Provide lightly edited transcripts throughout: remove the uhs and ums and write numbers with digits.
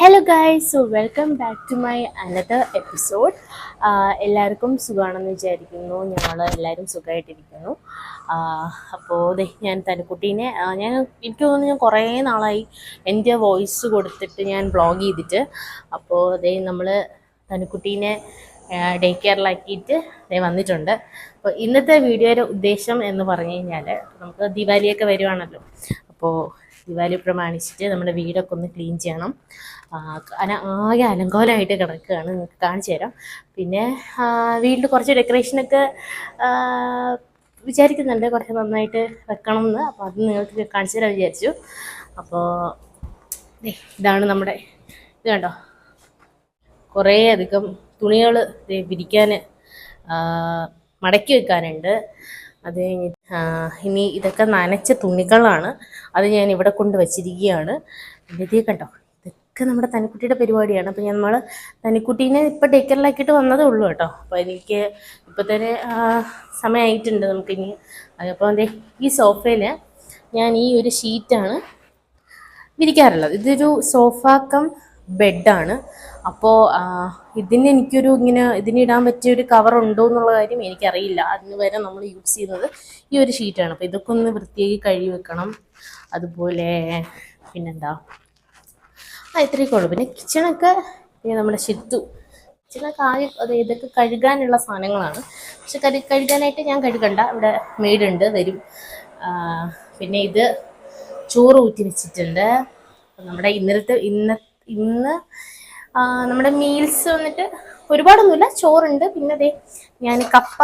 Hello guys, so welcome back to my another episode. എല്ലാവർക്കും സുഖമാണെന്ന് വിചാരിക്കുന്നു. ഞങ്ങൾ എല്ലാവരും സുഖമായിട്ടിരിക്കുന്നു. അപ്പോൾ ഞാൻ തനിക്കുട്ടീനെ എനിക്ക് തോന്നുന്നു ഞാൻ കുറേ നാളായി എൻ്റെ വോയിസ് കൊടുത്തിട്ട് ഞാൻ വ്ളോഗ് ചെയ്തിട്ട്. അപ്പോൾ നമ്മൾ തനിക്കുട്ടീനെ ഡേ കെയറിലാക്കിയിട്ട് വന്നിട്ടുണ്ട്. അപ്പോൾ ഇന്നത്തെ വീഡിയോയുടെ ഉദ്ദേശം എന്ന് പറഞ്ഞു കഴിഞ്ഞാൽ, നമുക്ക് ദിവാലിയൊക്കെ വരുവാണല്ലോ. അപ്പോൾ ദിവാലി പ്രമാണിച്ചിട്ട് നമ്മുടെ വീടൊക്കെ ഒന്ന് ക്ലീൻ ചെയ്യണം. ആകെ അലങ്കോലമായിട്ട് കിടക്കുകയാണ്, നിങ്ങൾക്ക് കാണിച്ചു തരാം. പിന്നെ വീട്ടിൽ കുറച്ച് ഡെക്കറേഷനൊക്കെ വിചാരിക്കുന്നുണ്ട്, കുറച്ച് നന്നായിട്ട് വെക്കണം എന്ന്. അപ്പോൾ അത് നിങ്ങൾക്ക് കാണിച്ചു തരാൻ വിചാരിച്ചു. അപ്പോൾ ഇതാണ് നമ്മുടെ ഇത്, കണ്ടോ, കുറേ അധികം തുണികൾ വിരിക്കാൻ മടക്കി വെക്കാനുണ്ട്. അത് കഴിഞ്ഞ് ഇനി ഇതൊക്കെ നനച്ച തുണികളാണ്, അത് ഞാൻ ഇവിടെ കൊണ്ട് വച്ചിരിക്കുകയാണ്. ഇത് കണ്ടോ, ഇതൊക്കെ നമ്മുടെ തനിക്കുട്ടിയുടെ പരിപാടിയാണ്. അപ്പോൾ നമ്മൾ തനിക്കുട്ടീനെ ഇപ്പോൾ ഡേ കെയറിലാക്കിയിട്ട് വന്നതേ ഉള്ളൂ കേട്ടോ. അപ്പോൾ എനിക്ക് ഇപ്പോൾ തന്നെ സമയമായിട്ടുണ്ട് നമുക്കിനി. അപ്പോൾ ഈ സോഫയിൽ ഞാൻ ഈ ഒരു ഷീറ്റാണ് വിരിക്കാറുള്ളത്. ഇതൊരു സോഫ കം ബെഡാണ്. അപ്പോൾ ഇതിനിടാൻ പറ്റിയൊരു കവർ ഉണ്ടോ എന്നുള്ള കാര്യം എനിക്കറിയില്ല. അതിന് വരെ നമ്മൾ യൂസ് ചെയ്യുന്നത് ഈ ഒരു ഷീറ്റാണ്. അപ്പോൾ ഇതൊക്കെ ഒന്ന് വൃത്തിയാക്കി കഴുകി വെക്കണം. അതുപോലെ പിന്നെന്താ, ഇത്രയൊക്കെ ഉള്ളൂ. പിന്നെ കിച്ചണൊക്കെ നമ്മുടെ കിച്ചണൊക്കെ ആകെ ഇതൊക്കെ കഴുകാനുള്ള സാധനങ്ങളാണ്. പക്ഷെ കഴുകാനായിട്ട് ഞാൻ കഴുകണ്ട, ഇവിടെ മെയ്ഡുണ്ട്, വരും. പിന്നെ ഇത് ചോറ് ഊറ്റി വെച്ചിട്ടുണ്ട്. നമ്മുടെ ഇന്ന് നമ്മുടെ മീൽസ് വന്നിട്ട് ഒരുപാടൊന്നുമില്ല, ചോറുണ്ട്. പിന്നെ ഞാൻ കപ്പ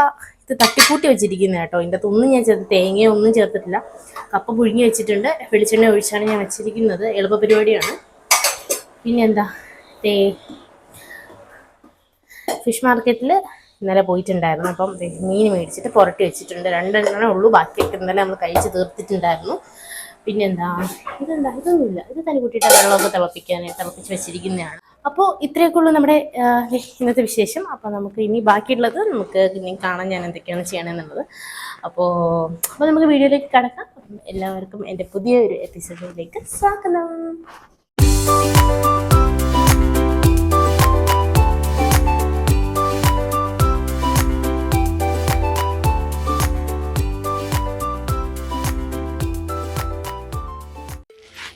ഇത് തട്ടിക്കൂട്ടി വെച്ചിരിക്കുന്നത് കേട്ടോ. ഇതിൻ്റെ അകത്തൊന്നും ഞാൻ തേങ്ങയോ ഒന്നും ചേർത്തിട്ടില്ല. കപ്പ പുഴുങ്ങി വെച്ചിട്ടുണ്ട്, വെളിച്ചെണ്ണ ഒഴിച്ചാണ് ഞാൻ വെച്ചിരിക്കുന്നത്. എളുപ്പ പരിപാടിയാണ്. പിന്നെന്താ, ഫിഷ് മാർക്കറ്റിൽ ഇന്നലെ പോയിട്ടുണ്ടായിരുന്നു. അപ്പം മീൻ മേടിച്ചിട്ട് പുരട്ടി വെച്ചിട്ടുണ്ട്. 2 എണ്ണേ ഉള്ളൂ, ബാക്കിയൊക്കെ ഇന്നലെ നമ്മൾ കഴിച്ച് തീർത്തിട്ടുണ്ടായിരുന്നു. പിന്നെന്താ, ഇതൊന്നുമില്ല, ഇത് തനിക്കുട്ടിയുടെ വെള്ളമൊക്കെ തിളപ്പിച്ച് വെച്ചിരിക്കുന്നതാണ്. അപ്പോൾ ഇത്രയൊക്കെ ഉള്ളൂ നമ്മുടെ ഇന്നത്തെ വിശേഷം. അപ്പോൾ നമുക്ക് ഇനി ബാക്കിയുള്ളത് നമുക്ക് ഇനി കാണാൻ ഞാൻ എന്തൊക്കെയാണ് ചെയ്യണമെന്നുള്ളത്. അപ്പോൾ നമുക്ക് വീഡിയോയിലേക്ക് കടക്കാം. എല്ലാവർക്കും എൻ്റെ പുതിയൊരു എപ്പിസോഡിലേക്ക് സ്വാഗതം.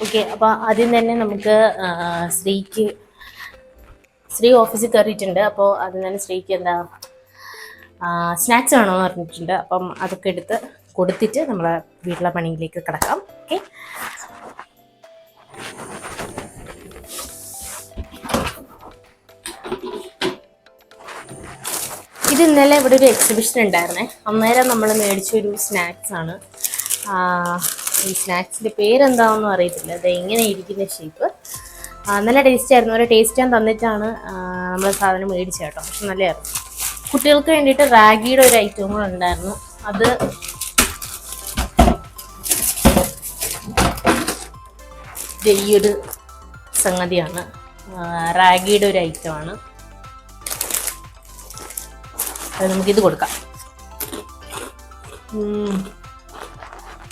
ഓക്കെ, അപ്പോൾ ആദ്യം തന്നെ നമുക്ക് ശ്രീ ഓഫീസിൽ കയറിയിട്ടുണ്ട്. അപ്പോൾ ആദ്യം തന്നെ ശ്രീക്ക് സ്നാക്സ് വേണമെന്ന് പറഞ്ഞിട്ടുണ്ട്. അപ്പം അതൊക്കെ എടുത്ത് കൊടുത്തിട്ട് നമ്മളെ വീട്ടിലെ പണിയിലേക്ക് കിടക്കാം. ഓക്കെ, ഇത് ഇന്നലെ ഇവിടെ ഒരു എക്സിബിഷൻ ഉണ്ടായിരുന്നേ, അന്നേരം നമ്മൾ മേടിച്ചൊരു സ്നാക്സാണ്. ഈ സ്നാക്സിൻ്റെ പേരെന്താണെന്നും അറിയത്തില്ല. അത് എങ്ങനെ ഇരിക്കുന്ന ഷേപ്പ് നല്ല ടേസ്റ്റ് ആയിരുന്നു. ഒരു ടേസ്റ്റ് ഞാൻ തന്നിട്ടാണ് നമ്മൾ സാധനം മേടിച്ചത് കേട്ടോ. പക്ഷെ നല്ലതായിരുന്നു. കുട്ടികൾക്ക് വേണ്ടിയിട്ട് റാഗിയുടെ ഒരു ഐറ്റം കൂടെ ഉണ്ടായിരുന്നു. അത് ഈ ഒരു സംഗതിയാണ്, റാഗിയുടെ ഒരു ഐറ്റമാണ്. അത് നമുക്കിത് കൊടുക്കാം.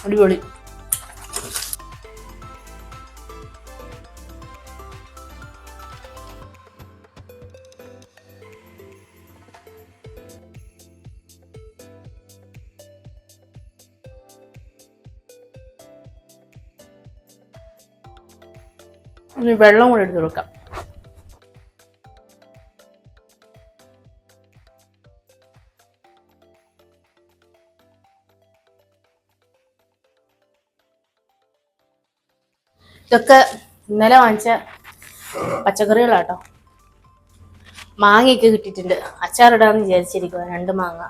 അടിപൊളി. വെള്ളം കൂടെ എടുത്ത് കൊടുക്കാം. ഇതൊക്കെ ഇന്നലെ വാങ്ങിച്ച പച്ചക്കറികളാട്ടോ. മാങ്ങയൊക്കെ കിട്ടിയിട്ടുണ്ട്. അച്ചാറിടാന്ന് വിചാരിച്ചിരിക്കുക. 2 മാങ്ങ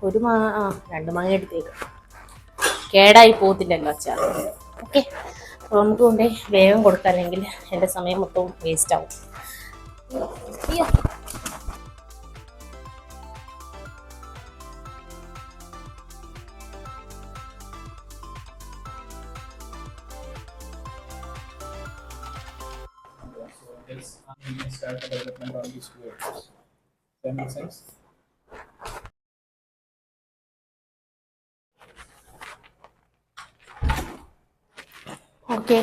ഒരു മാങ്ങ 2 മാങ്ങ എടുത്തേക്ക്, കേടായി പോകത്തില്ലല്ലോ അച്ചാർ. ഓക്കെ, അപ്പോൾ നമുക്ക് കൊണ്ടേ വേഗം കൊടുക്കാം, അല്ലെങ്കിൽ എൻ്റെ സമയം മൊത്തവും വേസ്റ്റ് ആവും. അയ്യോ, start the development on these 2 areas. Does that make sense? Okay,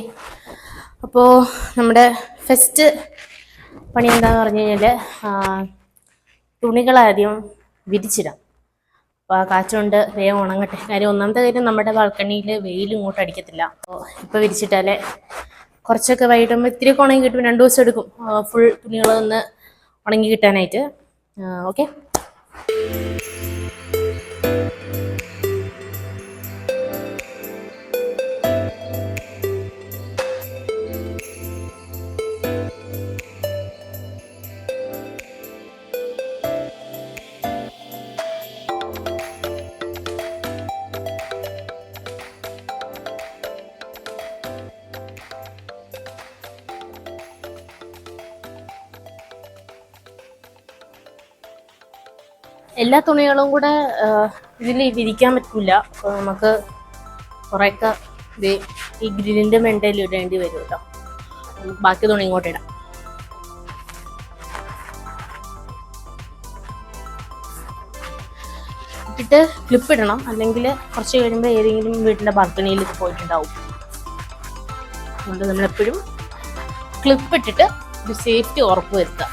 അപ്പോൾ നമ്മുടെ ഫസ്റ്റ് പണി എന്താണെന്ന് പറഞ്ഞു കഴിഞ്ഞാൽ തുണികളാദ്യം വിരിച്ചിടാം. അപ്പോൾ ആ കാറ്റുകൊണ്ട് വേഗം ഉണങ്ങട്ടെ. കാര്യം ഒന്നാമത്തെ കാര്യം നമ്മുടെ ബാൽക്കണിയിൽ വെയിൽ ഇങ്ങോട്ട് അടിക്കത്തില്ല. അപ്പോൾ ഇപ്പോൾ വിരിച്ചിട്ടാലേ കുറച്ചൊക്കെ വൈകിട്ടുമ്പോൾ ഇത്തിരി ഉണങ്ങി കിട്ടും. 2 ദിവസം എടുക്കും ഫുൾ തുണികളൊന്ന് ഉണങ്ങി കിട്ടാനായിട്ട്. ഓക്കെ. എല്ലാ തുണികളും കൂടെ ഇതിൽ വിരിക്കാൻ പറ്റില്ല. അപ്പോൾ നമുക്ക് കുറേയൊക്കെ ഈ ഗ്രില്ലിൻ്റെ മെണ്ടയിൽ ഇടേണ്ടി വരും കേട്ടോ. നമുക്ക് ബാക്കി തുണി ഇങ്ങോട്ട് ഇടാം. ഇട്ടിട്ട് ക്ലിപ്പ് ഇടണം, അല്ലെങ്കിൽ കുറച്ച് കഴിയുമ്പോൾ ഏതെങ്കിലും വീട്ടിൻ്റെ ബാൽക്കണിയിൽ പോയിട്ടുണ്ടാവും. അതുകൊണ്ട് നമ്മളെപ്പോഴും ക്ലിപ്പ് ഇട്ടിട്ട് ഒരു സേഫ്റ്റി ഉറപ്പ് വരുത്തുക.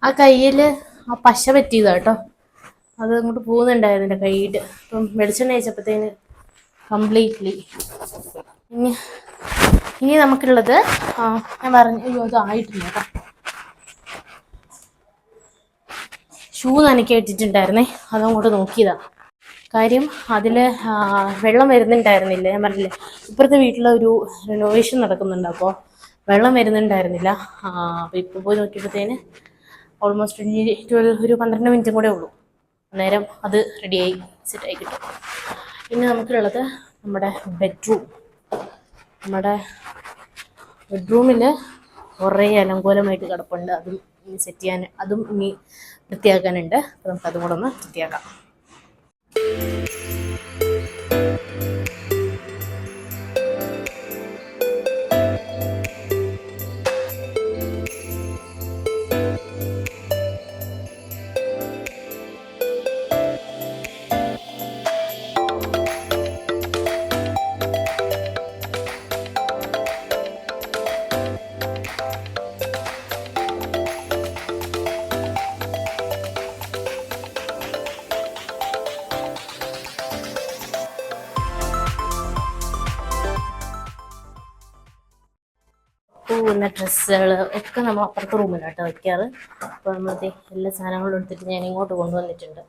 ആ കയ്യിൽ ആ പശ പറ്റിയതാ കേട്ടോ. അത് അങ്ങോട്ട് പോകുന്നുണ്ടായിരുന്നില്ല കൈയിട്ട്. അപ്പം വെളിച്ചെണ്ണ വെച്ചപ്പോഴത്തേന് കംപ്ലീറ്റ്ലി. ഇനി നമുക്കുള്ളത് ഞാൻ പറഞ്ഞു, അയ്യോ അത് ആയിട്ടില്ല കേട്ടോ. ഷൂ നനയ്ക്കി ഇട്ടിട്ടുണ്ടായിരുന്നേ, അതങ്ങോട്ട് നോക്കിയതാ. കാര്യം അതിൽ വെള്ളം വരുന്നുണ്ടായിരുന്നില്ല. ഞാൻ പറഞ്ഞില്ലേ, ഇപ്പുറത്തെ വീട്ടിലൊരു റിനോവേഷൻ നടക്കുന്നുണ്ട്. അപ്പോൾ വെള്ളം വരുന്നുണ്ടായിരുന്നില്ല. അപ്പോൾ ഇപ്പോൾ പോയി നോക്കിയപ്പോഴത്തേന് ഓൾമോസ്റ്റ് ഒരു 12 മിനിറ്റും കൂടെ ഉള്ളൂ. അന്നേരം അത് റെഡിയായി സെറ്റായി കിട്ടും. പിന്നെ നമുക്കുള്ളത് നമ്മുടെ ബെഡ്റൂം. നമ്മുടെ ബെഡ്റൂമിൽ കുറേ അലങ്കോലമായിട്ട് കിടപ്പുണ്ട്. അതും ഇനി സെറ്റ് ചെയ്യാൻ, അതും ഇനി വൃത്തിയാക്കാനുണ്ട്. അപ്പോൾ നമുക്കതും കൂടെ ഒന്ന് വൃത്തിയാക്കാം. പോകുന്ന ഡ്രസ്സുകൾ ഒക്കെ നമ്മൾ അപ്പുറത്തെ റൂമിലാട്ടോ വയ്ക്കാറ്. അപ്പോൾ നമ്മളത് എല്ലാ സാധനങ്ങളും എടുത്തിട്ട് ഞാൻ ഇങ്ങോട്ട് കൊണ്ടുവന്നിട്ടുണ്ട്.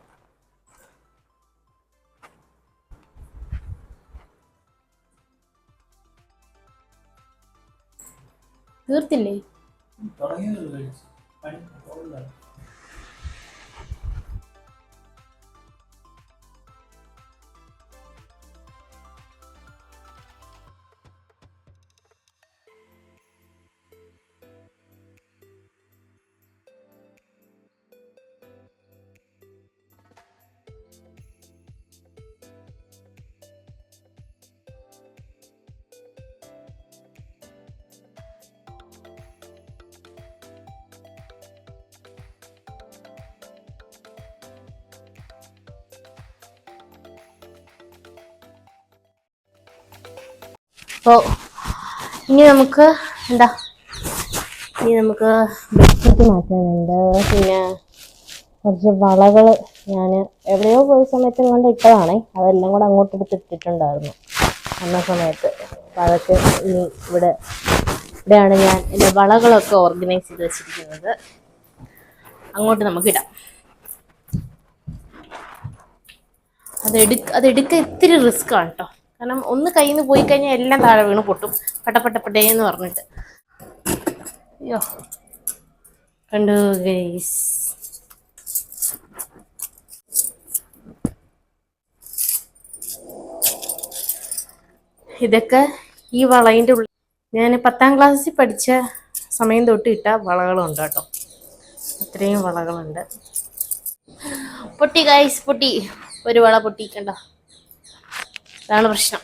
തീർത്തില്ലേ? അപ്പോൾ ഇനി നമുക്ക് എന്താ ഇനി നമുക്ക് ബെഡ്ഷീറ്റ് മാറ്റാനുണ്ട്. പിന്നെ കുറച്ച് വളകൾ ഞാൻ എവിടെയോ പോയ സമയത്ത് കൊണ്ട് ഇട്ടതാണേ, അതെല്ലാം കൂടെ അങ്ങോട്ട് എടുത്തിട്ടിട്ടുണ്ടായിരുന്നു അന്ന സമയത്ത്. അപ്പം അതൊക്കെ ഇനി ഇവിടെയാണ് ഞാൻ എൻ്റെ വളകളൊക്കെ ഓർഗനൈസ് ചെയ്ത് വെച്ചിരിക്കുന്നത്. അങ്ങോട്ട് നമുക്കിടാം. അതെടുക്കാൻ ഇത്തിരി റിസ്ക് ആണ് കേട്ടോ. കാരണം ഒന്ന് കയ്യിൽ നിന്ന് പോയി കഴിഞ്ഞാൽ എല്ലാം താഴെ വീണ് പൊട്ടും, പട്ടപ്പെട്ടേ പറഞ്ഞിട്ട്. അയ്യോ കണ്ടു ഗൈസ്. ഇതൊക്കെ ഈ വളയിൻ്റെ ഉള്ളിൽ ഞാൻ 10ാം ക്ലാസ്സിൽ പഠിച്ച സമയം തൊട്ട് ഇട്ട വളകളുണ്ട് കേട്ടോ. അത്രയും വളകളുണ്ട്. പൊട്ടി ഗൈസ്, പൊട്ടി. ഒരു വള പൊട്ടിക്കണ്ട. അതാണ് പ്രശ്നം.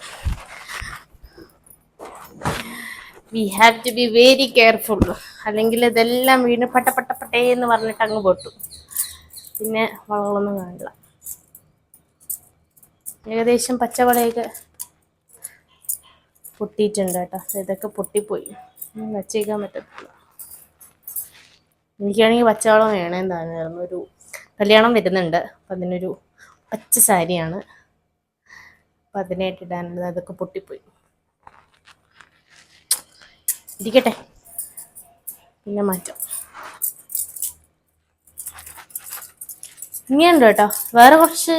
We have to be very careful. അല്ലെങ്കിൽ ഇതെല്ലാം വീണ് പട്ടേ എന്ന് പറഞ്ഞിട്ട് അങ്ങ് പൊട്ടും. പിന്നെ വളകളൊന്നും കാണില്ല. ഏകദേശം പച്ചവളയൊക്കെ പൊട്ടിയിട്ടുണ്ട് കേട്ടോ. ഇതൊക്കെ പൊട്ടിപ്പോയി, വച്ചേക്കാൻ പറ്റത്തില്ല. എനിക്കാണെങ്കിൽ പച്ചവളം വേണേന്ന് തോന്നുന്നു. ഒരു കല്യാണം വരുന്നുണ്ട്, അപ്പം അതിനൊരു പച്ച സാരിയാണ്, അപ്പം അതിനായിട്ട് ഇടാനുള്ളത്. അതൊക്കെ പൊട്ടിപ്പോയി. ഇരിക്കട്ടെ, പിന്നെ മാറ്റാം. ഇങ്ങനെയുണ്ട് കേട്ടോ. വേറെ കുറച്ച്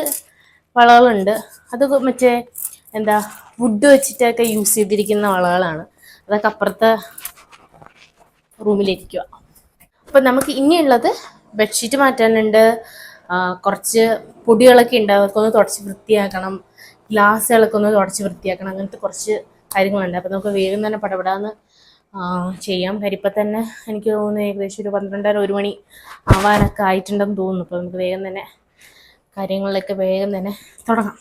വളകളുണ്ട്. അത് മറ്റേ എന്താ വുഡ് വെച്ചിട്ടൊക്കെ യൂസ് ചെയ്തിരിക്കുന്ന വളകളാണ്. അതൊക്കെ അപ്പുറത്തെ റൂമിലിരിക്കുക. അപ്പം നമുക്ക് ഇനിയുള്ളത് ബെഡ്ഷീറ്റ് മാറ്റാനുണ്ട്. കുറച്ച് പൊടികളൊക്കെ ഉണ്ട്, അതൊക്കെ ഒന്ന് തുടച്ച് വൃത്തിയാക്കണം. ഗ്ലാസ്സുകളൊക്കെ ഒന്ന് തുടച്ച് വൃത്തിയാക്കണം. അങ്ങനത്തെ കുറച്ച് കാര്യങ്ങളുണ്ട്. അപ്പം നമുക്ക് വേഗം തന്നെ പടപടാന്ന് ചെയ്യാം. കരിപ്പം തന്നെ എനിക്ക് തോന്നുന്നു ഏകദേശം ഒരു 12:30-1 മണി ആവാനൊക്കെ ആയിട്ടുണ്ടെന്ന് തോന്നുന്നു. അപ്പോൾ നമുക്ക് വേഗം തന്നെ കാര്യങ്ങളിലൊക്കെ വേഗം തന്നെ തുടങ്ങാം.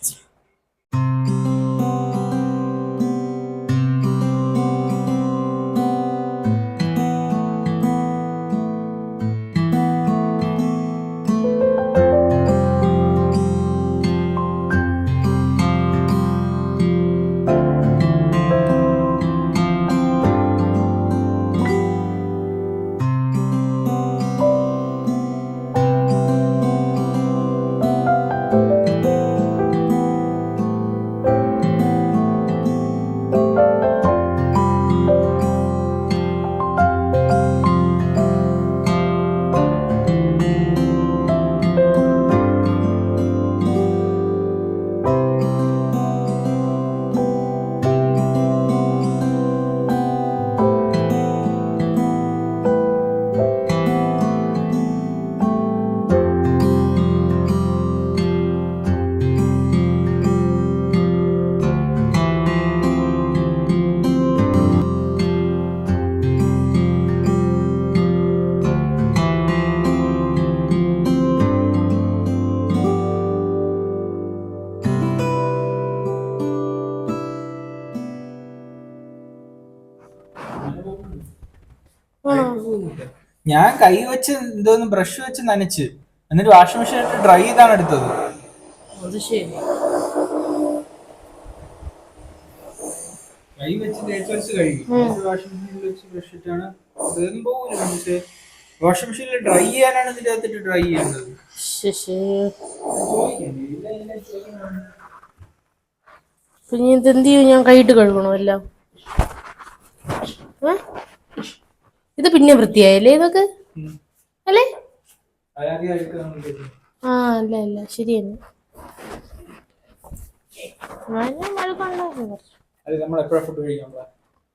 ഞാൻ കൈ വെച്ച് എന്തോന്ന് ബ്രഷ് വെച്ച് നനച്ച്, എന്നിട്ട് വാഷിംഗ് മെഷീൻ ഇട്ട് ഡ്രൈ ചെയ്താണ് എടുത്തത്. അത് ശരി. കൈ വെച്ച് തേച്ച് വെച്ച് കഴുകി വാഷിംഗ് മെഷീനിൽ വെച്ച് ബ്രഷ് ഇട്ടാണ്. അതൊന്നും പോകില്ല. പക്ഷേ വാഷിംഗ് മെഷീനിൽ ഡ്രൈ ചെയ്യാനാണ് ഇതിന്റെ അകത്തിട്ട് ഡ്രൈ ചെയ്യേണ്ടത്. പിന്നെ ഇതെന്ത് ചെയ്യും? ഞാൻ കൈയിട്ട് കഴുകണോ എല്ലാം? ഇത് പിന്നെ വൃത്തിയായല്ലേ ഇതൊക്കെ അല്ലേ? ആ അല്ല അല്ല ശരി തന്നെ.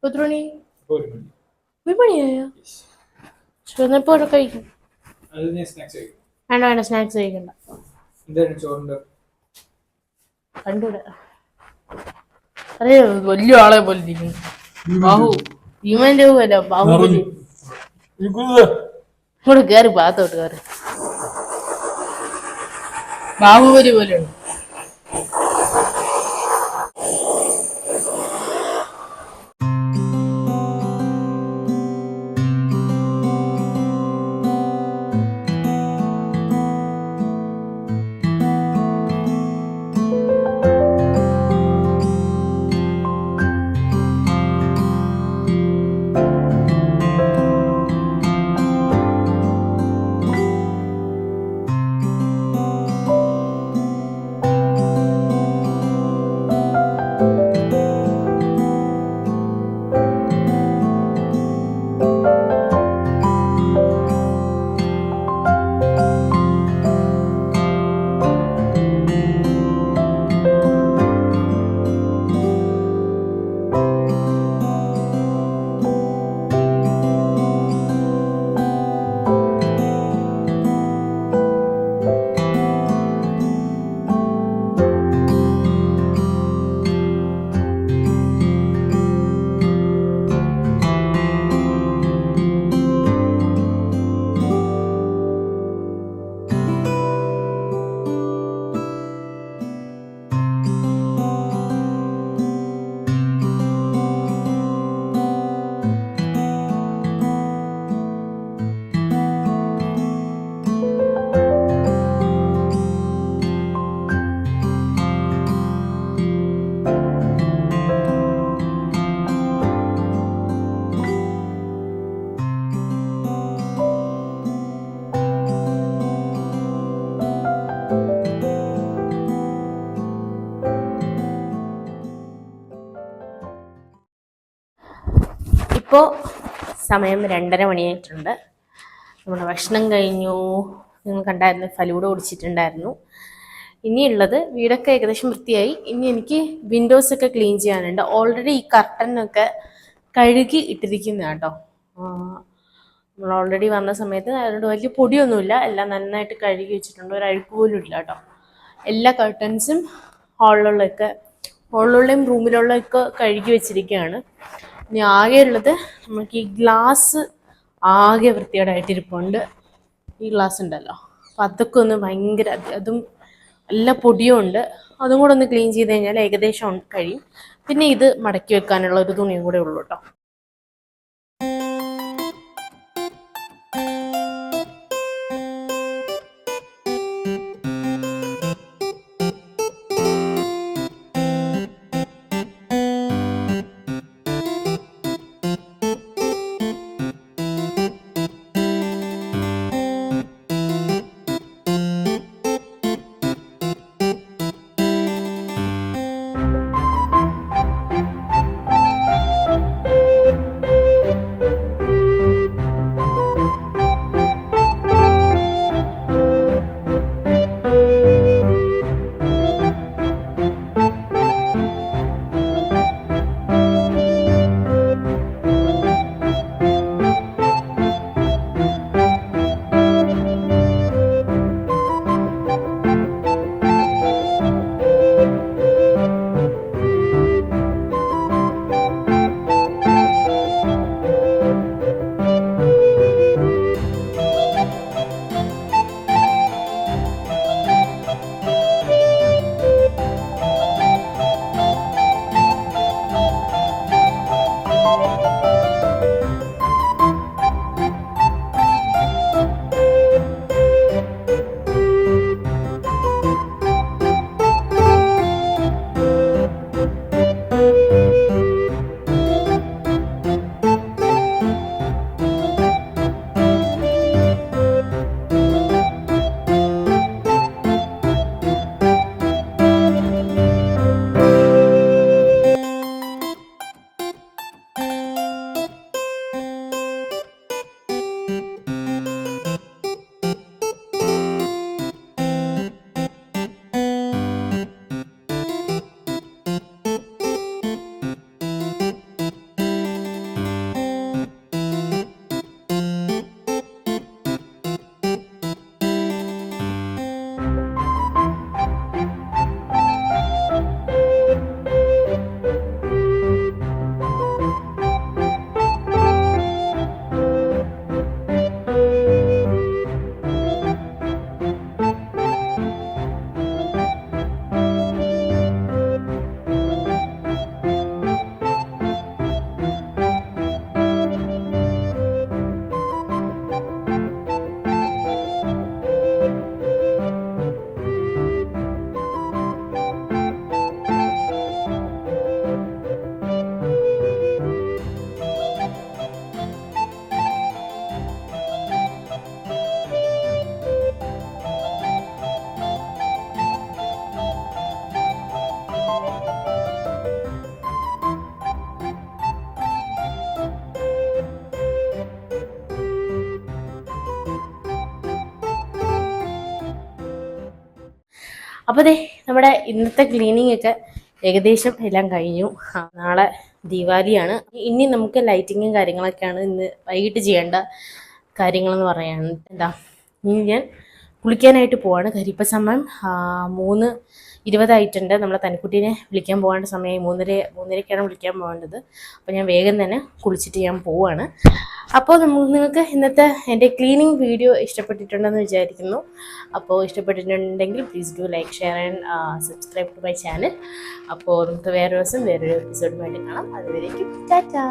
എത്ര മണി? 1 മണിയായോ? എപ്പോ കഴിക്കും? വേണ്ട സ്നാക്സ് കഴിക്കണ്ട. കണ്ടൂടെ? അതെ, വലിയ ആളെ പോലെ ഇരിക്കുന്നു. ബാഹു ഭീമന്റെ അല്ല, ബാഹുബലി. ഇങ്ങോട്ട് കയറി, ഭാഗത്തോട്ട് കയറി. ബാഹുബലി പോലെയുണ്ട്. ഇപ്പോൾ സമയം 2:30 മണിയായിട്ടുണ്ട്. നമ്മുടെ ഭക്ഷണം കഴിഞ്ഞു. നിങ്ങൾ കണ്ടായിരുന്നു, ഫലൂഡ കുടിച്ചിട്ടുണ്ടായിരുന്നു. ഇനിയുള്ളത് വീടൊക്കെ ഏകദേശം വൃത്തിയായി. ഇനി എനിക്ക് വിൻഡോസൊക്കെ ക്ലീൻ ചെയ്യാനുണ്ട്. ഓൾറെഡി ഈ കർട്ടനൊക്കെ കഴുകി ഇട്ടിരിക്കുന്ന കേട്ടോ. നമ്മൾ ഓൾറെഡി വന്ന സമയത്ത് അതുകൊണ്ട് വലിയ പൊടിയൊന്നുമില്ല, എല്ലാം നന്നായിട്ട് കഴുകി വെച്ചിട്ടുണ്ട്. ഒരു അഴുക്ക് പോലും ഇല്ല കേട്ടോ. എല്ലാ കർട്ടൻസും ഹോളിലുള്ളയും റൂമിലുള്ളതൊക്കെ കഴുകി വെച്ചിരിക്കുകയാണ്. ഇനി ആകെ ഉള്ളത് നമുക്ക് ഈ ഗ്ലാസ് ആകെ വൃത്തികേടായിട്ടിരിപ്പുണ്ട്. ഈ ഗ്ലാസ് ഉണ്ടല്ലോ, അപ്പം അതൊക്കെ ഒന്ന് ഭയങ്കര, അതും നല്ല പൊടിയും ഉണ്ട്. അതും കൂടെ ഒന്ന് ക്ലീൻ ചെയ്ത് കഴിഞ്ഞാൽ ഏകദേശം കഴിയും. പിന്നെ ഇത് മടക്കി വെക്കാനുള്ള ഒരു തുണിയും കൂടെ ഉള്ളൂ കേട്ടോ. അപ്പോൾ ദേ നമ്മുടെ ഇന്നത്തെ ക്ലീനിങ് ഒക്കെ ഏകദേശം എല്ലാം കഴിഞ്ഞു. നാളെ ദീപാവലിയാണ്. ഇനി നമുക്ക് ലൈറ്റിങ്ങും കാര്യങ്ങളൊക്കെയാണ് ഇന്ന് വൈകിട്ട് ചെയ്യേണ്ട കാര്യങ്ങളെന്ന് പറയാൻ. ഇനി ഞാൻ കുളിക്കാനായിട്ട് പോവാണ്. ഇപ്പം സമയം 3:20 നമ്മളെ തനിക്കുട്ടീനെ വിളിക്കാൻ പോകേണ്ട സമയമായി. 3:30 വിളിക്കാൻ പോകേണ്ടത്. അപ്പോൾ ഞാൻ വേഗം തന്നെ കുളിച്ചിട്ട് ഞാൻ പോവാണ്. അപ്പോൾ നിങ്ങൾക്ക് ഇന്നത്തെ എൻ്റെ ക്ലീനിങ് വീഡിയോ ഇഷ്ടപ്പെട്ടിട്ടുണ്ടെന്ന് വിചാരിക്കുന്നു. അപ്പോൾ ഇഷ്ടപ്പെട്ടിട്ടുണ്ടെങ്കിൽ please do like, share and subscribe to my channel. അപ്പോൾ നമുക്ക് വേറൊരു ദിവസം വേറൊരു എപ്പിസോഡുമായിട്ട് കാണാം. അതുവരേക്കും ടാറ്റാ.